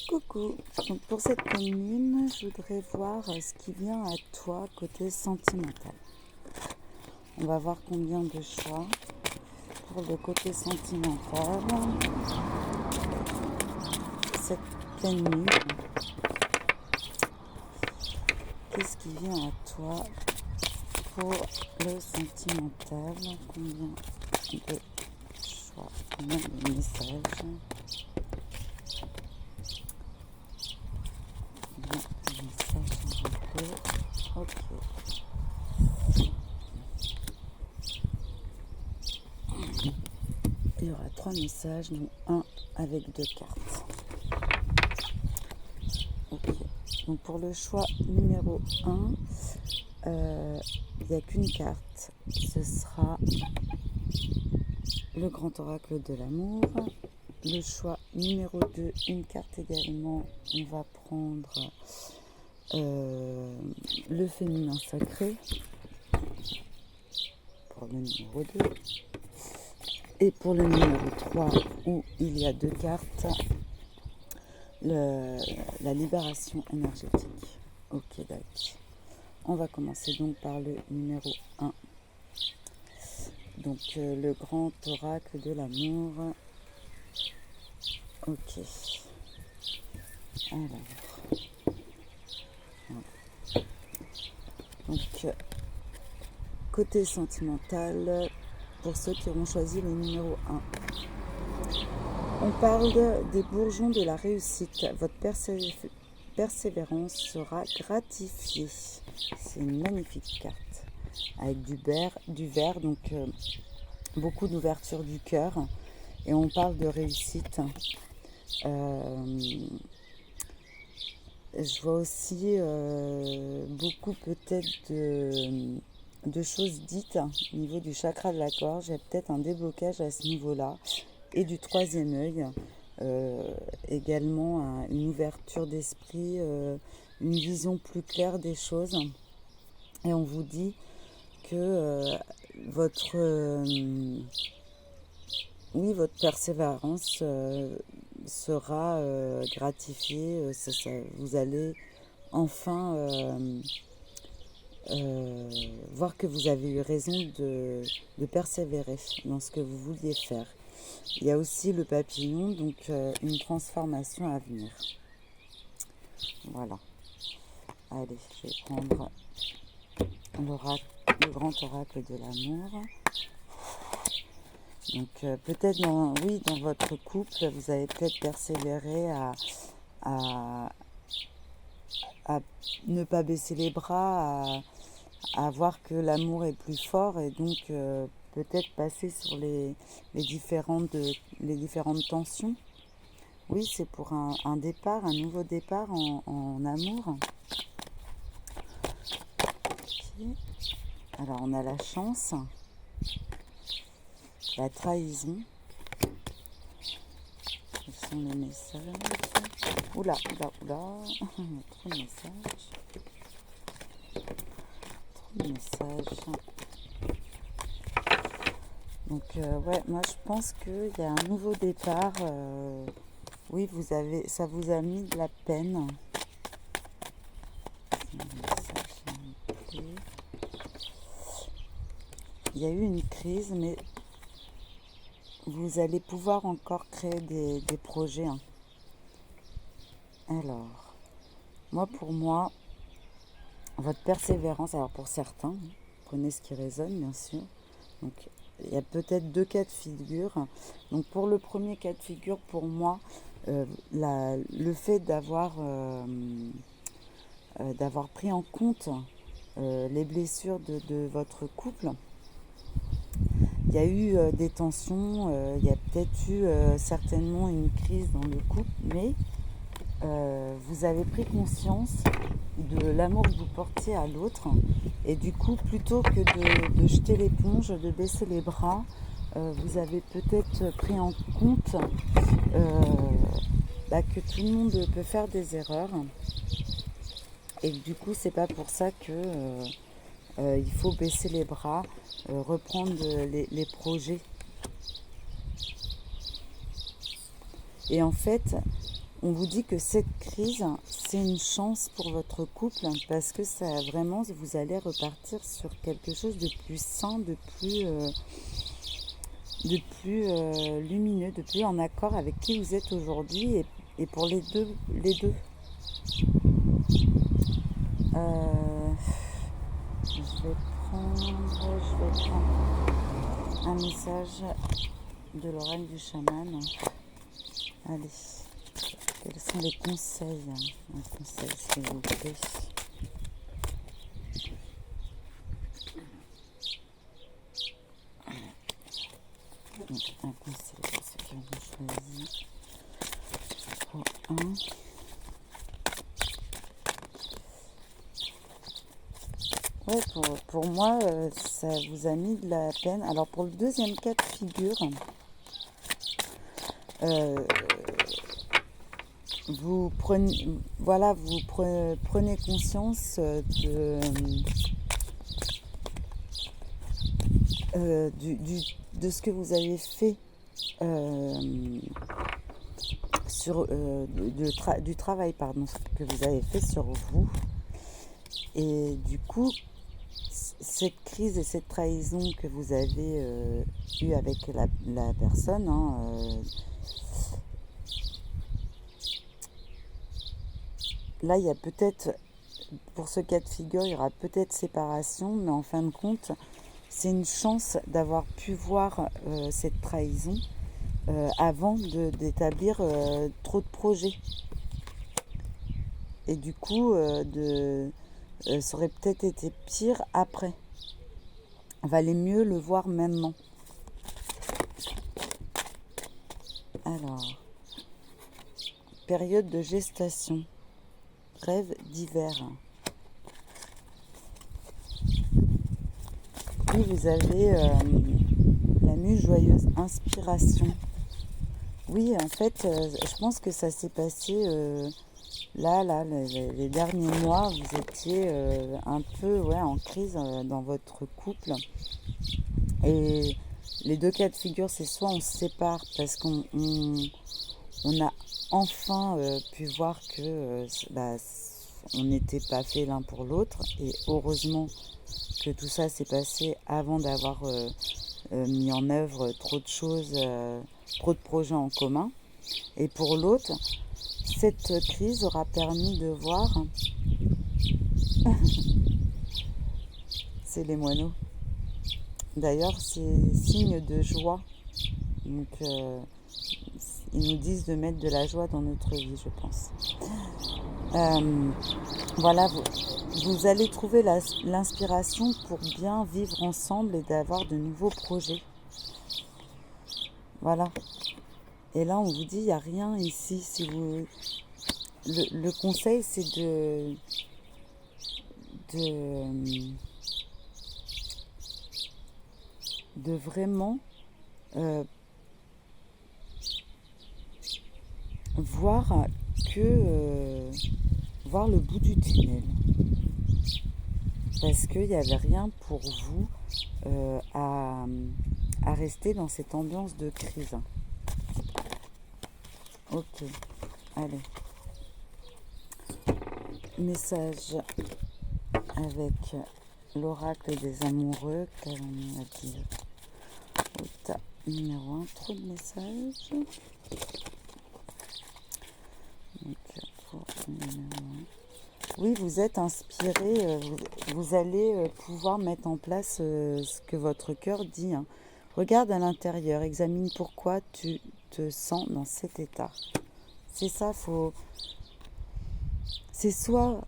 Coucou, donc pour cette commune, je voudrais voir ce qui vient à toi côté sentimental. On va voir combien de choix pour le côté sentimental. Cette pleine lune, qu'est-ce qui vient à toi pour le sentimental? Combien de choix, combien de messages? Ok. Il y aura 3 messages, dont un avec 2 cartes. Ok. Donc pour le choix numéro 1, il n'y a qu'une carte. Ce sera le grand oracle de l'amour. Le choix numéro 2, une carte également. On va prendre le féminin sacré pour le numéro 2. Et pour le numéro 3, où il y a 2 cartes, la libération énergétique. Ok, d'accord. On va commencer donc par le numéro 1. Donc le grand oracle de l'amour. Ok. Alors. Donc côté sentimental, pour ceux qui auront choisi le numéro 1. On parle des bourgeons de la réussite. Votre persévérance sera gratifiée. C'est une magnifique carte. Avec du vert, donc beaucoup d'ouverture du cœur. Et on parle de réussite. Je vois aussi beaucoup peut-être de choses dites au niveau du chakra de la gorge. Il y a peut-être un déblocage à ce niveau-là. Et du troisième œil, également une ouverture d'esprit, une vision plus claire des choses. Et on vous dit que votre persévérance sera gratifiée. Vous allez enfin voir que vous avez eu raison de persévérer dans ce que vous vouliez faire. Il y a aussi le papillon, donc une transformation à venir. Voilà. Allez, je vais prendre le grand oracle de l'amour. Donc peut-être dans votre couple, vous avez peut-être persévéré à ne pas baisser les bras, à voir que l'amour est plus fort et donc peut-être passer sur les différentes tensions. Oui, c'est pour un départ, un nouveau départ en amour. Okay. Alors on a la chance, la trahison. Quels sont les messages? Oula. Trop de messages. Donc moi je pense qu'il y a un nouveau départ. Oui, ça vous a mis de la peine. Il y a eu une crise, mais vous allez pouvoir encore créer des projets. Hein. Alors, pour moi, votre persévérance, alors pour certains, prenez ce qui résonne bien sûr. Donc il y a peut-être 2 cas de figure. Donc pour le premier cas de figure, pour moi, le fait d'avoir pris en compte les blessures de votre couple, il y a eu des tensions, il y a peut-être eu certainement une crise dans le couple, mais vous avez pris conscience de l'amour que vous portiez à l'autre et du coup plutôt que de jeter l'éponge, de baisser les bras, vous avez peut-être pris en compte que tout le monde peut faire des erreurs et du coup c'est pas pour ça que il faut baisser les bras, reprendre les projets. Et en fait, on vous dit que cette crise, c'est une chance pour votre couple parce que ça vraiment, vous allez repartir sur quelque chose de plus sain, de plus lumineux, de plus en accord avec qui vous êtes aujourd'hui et pour les deux. Euh, je vais prendre un message de l'oracle du chaman. Allez, quels sont les conseils? Un conseil, s'il vous plaît. Donc, un conseil pour ceux qui ont choisi. Pour un. Ouais, pour moi, ça vous a mis de la peine. Alors, pour le deuxième cas de figure, vous prenez, voilà, prenez conscience de ce que vous avez fait du travail que vous avez fait sur vous. Et du coup, cette crise et cette trahison que vous avez eue avec la personne, là, il y a peut-être, pour ce cas de figure, il y aura peut-être séparation, mais en fin de compte, c'est une chance d'avoir pu voir cette trahison avant d'établir trop de projets. Et du coup, ça aurait peut-être été pire après. Valait mieux le voir maintenant. Alors, période de gestation. Rêve d'hiver. Puis vous avez la muse joyeuse, inspiration. Oui, en fait, je pense que ça s'est passé là, les derniers mois. Vous étiez un peu en crise dans votre couple. Et les deux cas de figure, c'est soit on se sépare parce qu'on a enfin pu voir que on n'était pas fait l'un pour l'autre. Et heureusement que tout ça s'est passé avant d'avoir mis en œuvre trop de choses, trop de projets en commun. Et pour l'autre, cette crise aura permis de voir, c'est les moineaux. D'ailleurs, c'est signe de joie. Donc, ils nous disent de mettre de la joie dans notre vie, je pense. Voilà, vous allez trouver l'inspiration pour bien vivre ensemble et d'avoir de nouveaux projets. Voilà. Et là, on vous dit, il n'y a rien ici. Si vous... le conseil, c'est de vraiment voir voir le bout du tunnel. Parce qu'il n'y avait rien pour vous à rester dans cette ambiance de crise. Ok, allez. Message avec l'oracle des amoureux. Qu'allons-nous à dire? Ota numéro 1, trop de messages. Donc, pour numéro 1. Oui, vous êtes inspiré, vous allez pouvoir mettre en place ce que votre cœur dit. Regarde à l'intérieur, examine pourquoi tu te sens dans cet état. C'est ça, c'est soit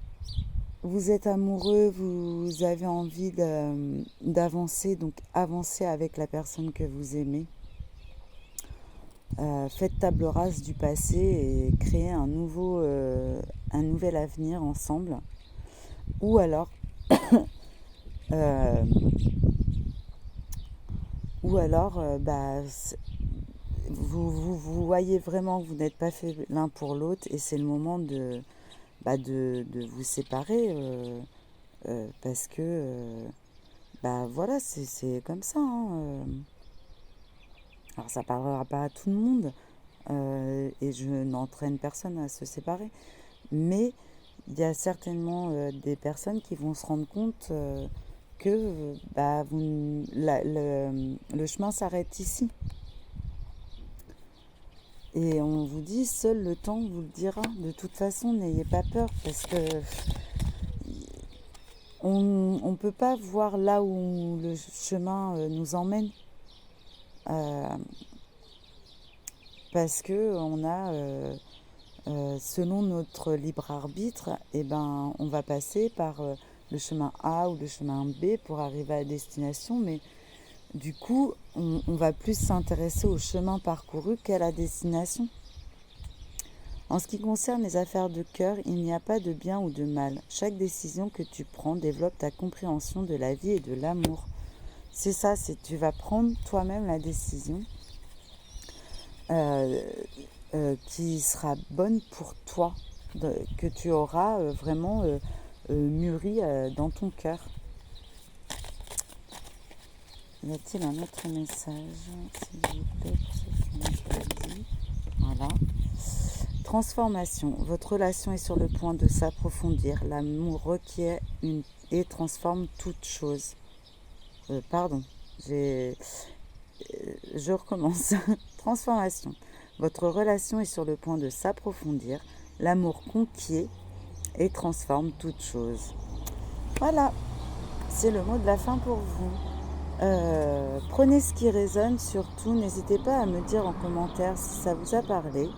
vous êtes amoureux, vous avez envie d'avancer, donc avancez avec la personne que vous aimez. Faites table rase du passé et créez un nouvel avenir ensemble. Ou alors, vous voyez vraiment que vous n'êtes pas fait l'un pour l'autre et c'est le moment de vous séparer parce que voilà, c'est comme ça. Alors ça parlera pas à tout le monde, et je n'entraîne personne à se séparer. Mais il y a certainement des personnes qui vont se rendre compte que bah, le chemin s'arrête ici. Et on vous dit, seul le temps vous le dira. De toute façon, n'ayez pas peur parce que on ne peut pas voir là où le chemin nous emmène. Parce que on a, selon notre libre arbitre, eh ben, on va passer par le chemin A ou le chemin B pour arriver à destination. Mais du coup, on va plus s'intéresser au chemin parcouru qu'à la destination. En ce qui concerne les affaires de cœur, il n'y a pas de bien ou de mal. Chaque décision que tu prends développe ta compréhension de la vie et de l'amour. C'est ça, tu vas prendre toi-même la décision qui sera bonne pour toi, que tu auras vraiment mûri dans ton cœur. Y a-t-il un autre message, s'il vous plaît, pour ceux qui m'ont choisi? Voilà. Transformation. Votre relation est sur le point de s'approfondir. L'amour requiert et transforme toute chose. Je recommence. Transformation. Votre relation est sur le point de s'approfondir. L'amour conquiert et transforme toute chose. Voilà, c'est le mot de la fin pour vous. Prenez ce qui résonne, surtout n'hésitez pas à me dire en commentaire si ça vous a parlé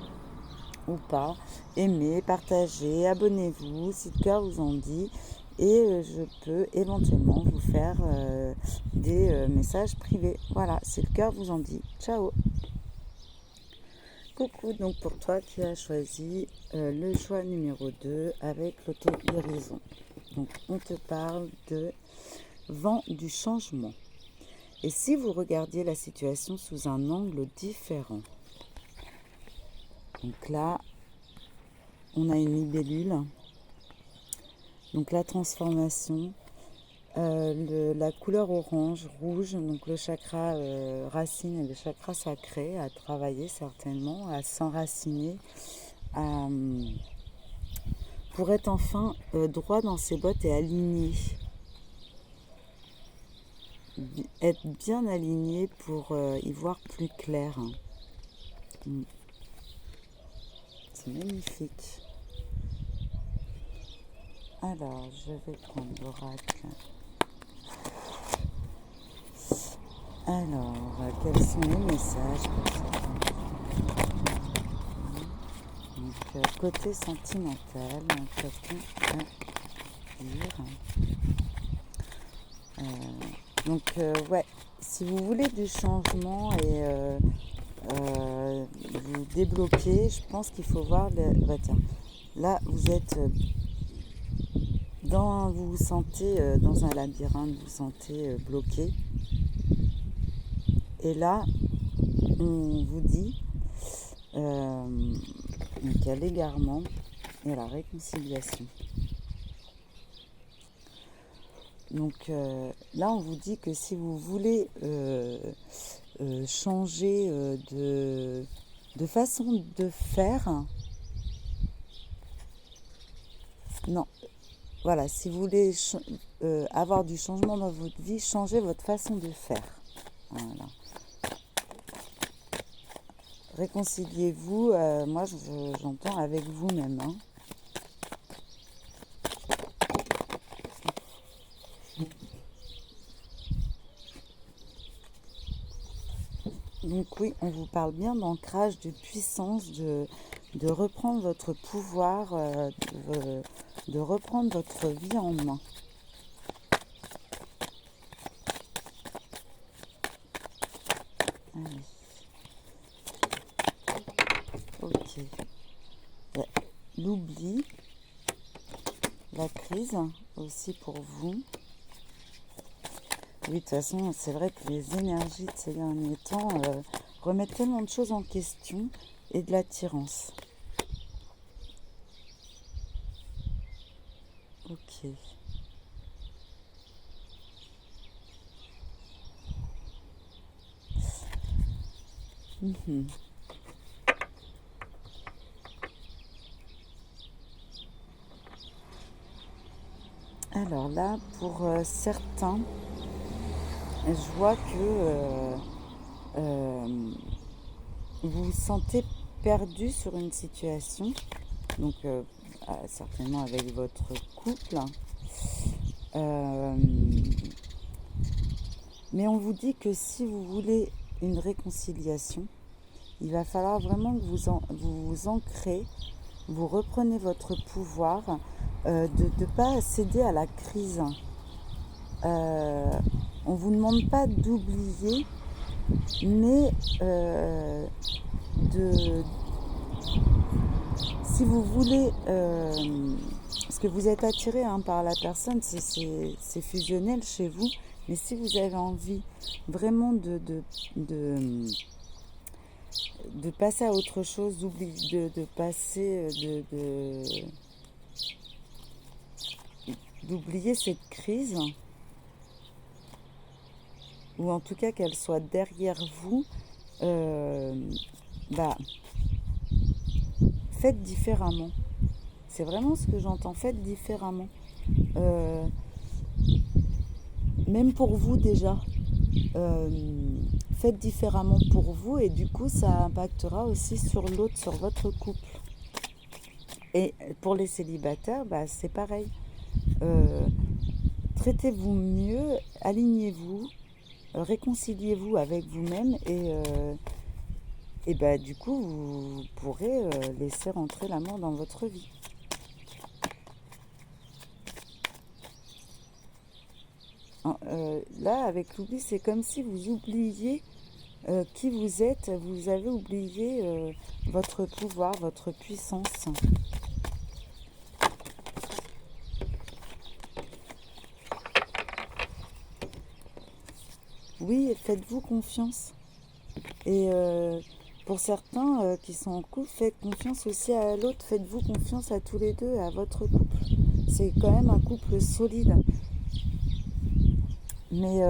ou pas. Aimez, partagez, abonnez-vous si le cœur vous en dit et je peux éventuellement vous faire des messages privés. Voilà, si le cœur vous en dit. Ciao. Coucou, donc pour toi qui as choisi le choix numéro 2 avec l'auto-guérison. Donc on te parle de vent du changement. Et si vous regardiez la situation sous un angle différent? Donc là, on a une libellule. Donc la transformation, la couleur orange, rouge, donc le chakra racine et le chakra sacré à travailler certainement, à s'enraciner, pour être enfin droit dans ses bottes et aligné. Être bien aligné pour y voir plus clair. C'est magnifique. Alors, je vais prendre l'oracle. Alors, quels sont les messages pour ça? Donc, côté sentimental, qu'est-ce qu'on à dire? Donc, ouais, si vous voulez du changement et vous débloquer, je pense qu'il faut voir... tiens, là, vous êtes... vous vous sentez dans un labyrinthe, vous vous sentez bloqué. Et là, on vous dit qu'il y a l'égarement et la réconciliation. Donc là, on vous dit que si vous voulez changer de façon de faire, non, voilà, si vous voulez avoir du changement dans votre vie, changez votre façon de faire. Voilà. Réconciliez-vous, moi j'entends avec vous-même. Hein. Donc oui, on vous parle bien d'ancrage, de puissance, de reprendre votre pouvoir, de reprendre votre vie en main. Allez. Ok. Ouais. L'oubli, la crise aussi pour vous. Oui, de toute façon, c'est vrai que les énergies de ces derniers temps remettent tellement de choses en question et de l'attirance. Ok. Alors là, pour certains, je vois que euh, vous vous sentez perdu sur une situation, donc certainement avec votre couple. Euh, mais on vous dit que si vous voulez une réconciliation, il va falloir vraiment que vous vous ancrez, vous reprenez votre pouvoir, de ne pas céder à la crise. Euh, on ne vous demande pas d'oublier, mais de, si vous voulez, parce que vous êtes attiré par la personne, c'est fusionnel chez vous, mais si vous avez envie vraiment de passer à autre chose, de passer, d'oublier cette crise, ou en tout cas qu'elle soit derrière vous, euh, bah, faites différemment. C'est vraiment ce que j'entends, faites différemment. Euh, Même pour vous déjà, euh, faites différemment pour vous et du coup ça impactera aussi sur l'autre, sur votre couple. Et pour les célibataires, bah, c'est pareil. Euh, Traitez-vous mieux, alignez-vous, réconciliez-vous avec vous-même et bah, du coup vous pourrez laisser rentrer l'amour dans votre vie. Là, avec l'oubli, c'est comme si vous oubliez qui vous êtes, vous avez oublié votre pouvoir, votre puissance. Oui, faites-vous confiance. Et pour certains qui sont en couple, faites confiance aussi à l'autre, faites-vous confiance à tous les deux, à votre couple. C'est quand même un couple solide. Mais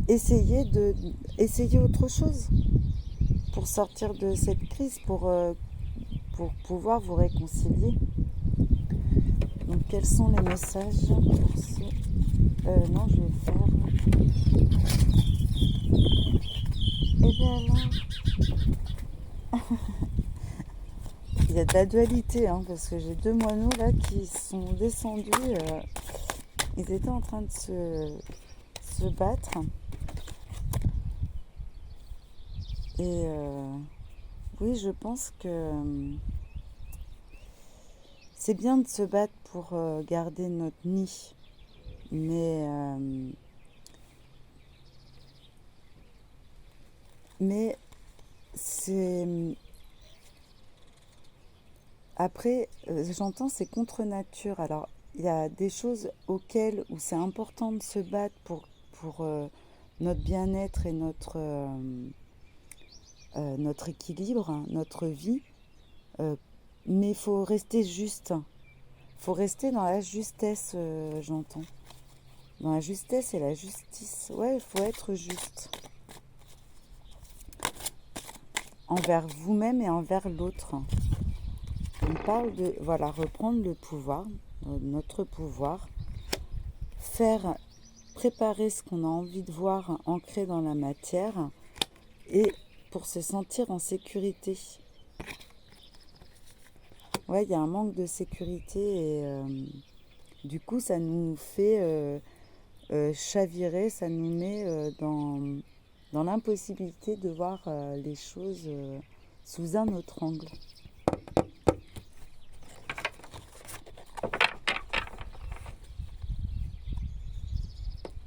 essayez autre chose pour sortir de cette crise, pour pouvoir vous réconcilier. Donc quels sont les messages pour ce... non, je vais faire... Et bien là, il y a de la dualité, hein, parce que j'ai deux moineaux là qui sont descendus. Ils étaient en train de se battre. Et oui, je pense que c'est bien de se battre pour garder notre nid. Mais c'est... Après, j'entends, c'est contre nature. Alors, il y a des choses où c'est important de se battre pour notre bien-être et notre équilibre, hein, notre vie. Euh, mais il faut rester juste. Il faut rester dans la justesse, j'entends. Dans la justesse et la justice. Ouais, il faut être juste. Envers vous-même et envers l'autre. On parle de, voilà, reprendre le pouvoir, notre pouvoir, préparer ce qu'on a envie de voir ancré dans la matière et pour se sentir en sécurité. Ouais, il y a un manque de sécurité et du coup, ça nous fait chavirer, ça nous met dans l'impossibilité de voir les choses sous un autre angle.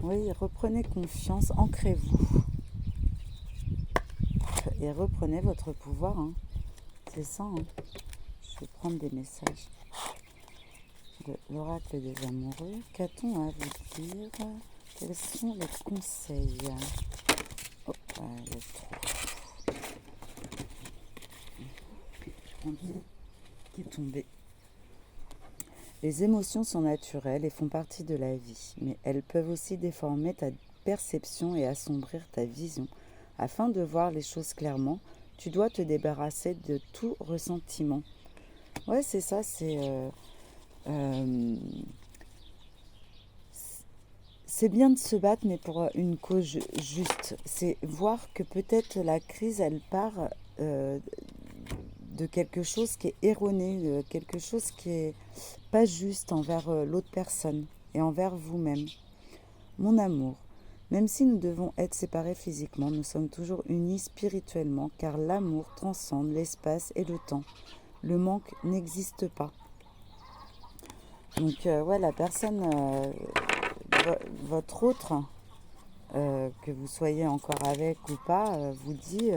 Oui, reprenez confiance, ancrez-vous et reprenez votre pouvoir. Hein. C'est ça. Hein. Je vais prendre des messages de l'oracle des amoureux. Qu'a-t-on à vous dire? Quels sont les conseils? Oh, le trou qui est tombé. Les émotions sont naturelles et font partie de la vie, mais elles peuvent aussi déformer ta perception et assombrir ta vision. Afin de voir les choses clairement, tu dois te débarrasser de tout ressentiment. Ouais, c'est ça, c'est... c'est bien de se battre, mais pour une cause juste. C'est voir que peut-être la crise, elle part de quelque chose qui est erroné, de quelque chose qui est pas juste envers l'autre personne et envers vous-même. Mon amour, même si nous devons être séparés physiquement, nous sommes toujours unis spirituellement, car l'amour transcende l'espace et le temps. Le manque n'existe pas. Donc, ouais, la personne, votre autre, que vous soyez encore avec ou pas, vous dit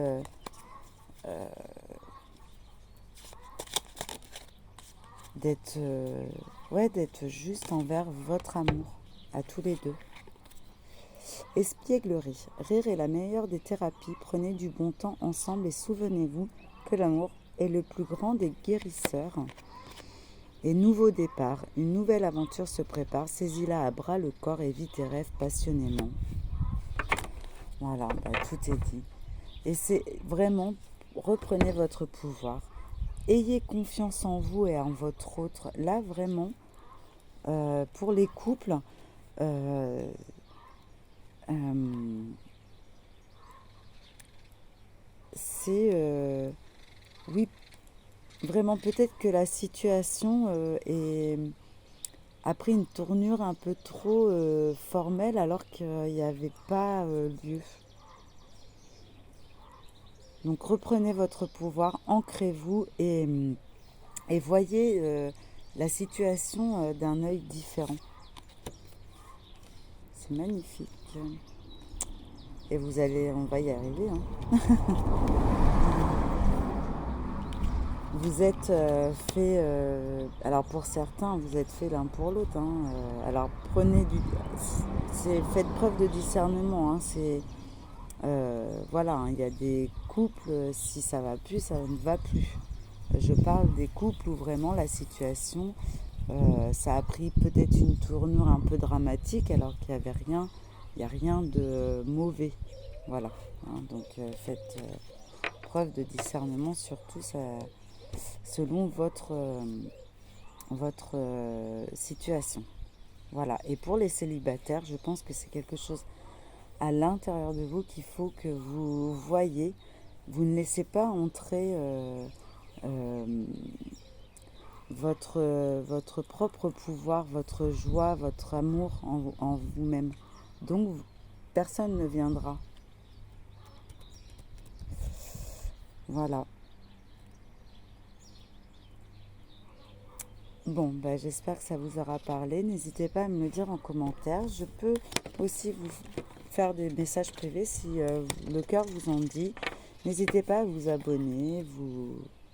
d'être ouais, d'être juste envers votre amour, à tous les deux. Espièglerie. Rire est la meilleure des thérapies. Prenez du bon temps ensemble et souvenez-vous que l'amour est le plus grand des guérisseurs. Et nouveau départ, une nouvelle aventure se prépare. Saisis-la à bras le corps et vis tes rêves passionnément. Voilà, tout est dit. Et c'est vraiment, reprenez votre pouvoir. Ayez confiance en vous et en votre autre. Là, vraiment, pour les couples, euh, c'est... oui, vraiment, peut-être que la situation a pris une tournure un peu trop formelle alors qu'il n'y avait pas lieu. Donc reprenez votre pouvoir, ancrez-vous et voyez la situation d'un œil différent. C'est magnifique. Et on va y arriver. Hein. Vous êtes fait, alors pour certains, vous êtes fait l'un pour l'autre. Hein. Alors faites preuve de discernement. Hein. Voilà, hein, il y a des couples, si ça va plus, ça ne va plus. Je parle des couples où vraiment la situation, ça a pris peut-être une tournure un peu dramatique alors qu'il n'y avait rien, il n'y a rien de mauvais. Voilà, hein, donc faites preuve de discernement surtout selon votre situation. Voilà, et pour les célibataires, je pense que c'est quelque chose à l'intérieur de vous qu'il faut que vous voyez. Vous ne laissez pas entrer votre propre pouvoir, votre joie, votre amour en vous-même. Donc, personne ne viendra. Voilà. Bon, j'espère que ça vous aura parlé. N'hésitez pas à me le dire en commentaire. Je peux aussi vous faire des messages privés si le cœur vous en dit. N'hésitez pas à vous abonner,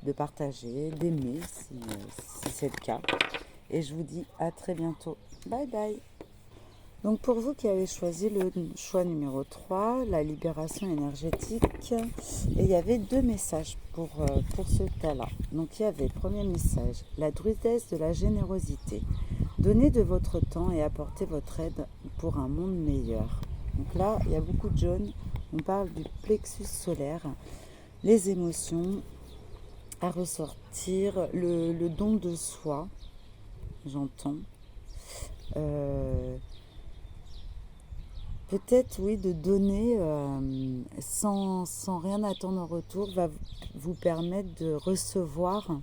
de partager, d'aimer si c'est le cas. Et je vous dis à très bientôt. Bye bye. Donc pour vous qui avez choisi le choix numéro 3, la libération énergétique, et il y avait 2 messages pour ce cas-là. Donc il y avait, premier message, la druidesse de la générosité. Donnez de votre temps et apportez votre aide pour un monde meilleur. Donc là, il y a beaucoup de jaunes. On parle du plexus solaire, les émotions à ressortir, le don de soi, j'entends. Peut-être, oui, de donner sans rien attendre en retour va vous permettre de recevoir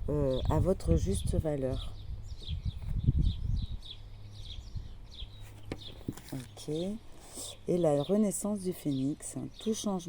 à votre juste valeur. Ok. Et la renaissance du phénix, tout changement.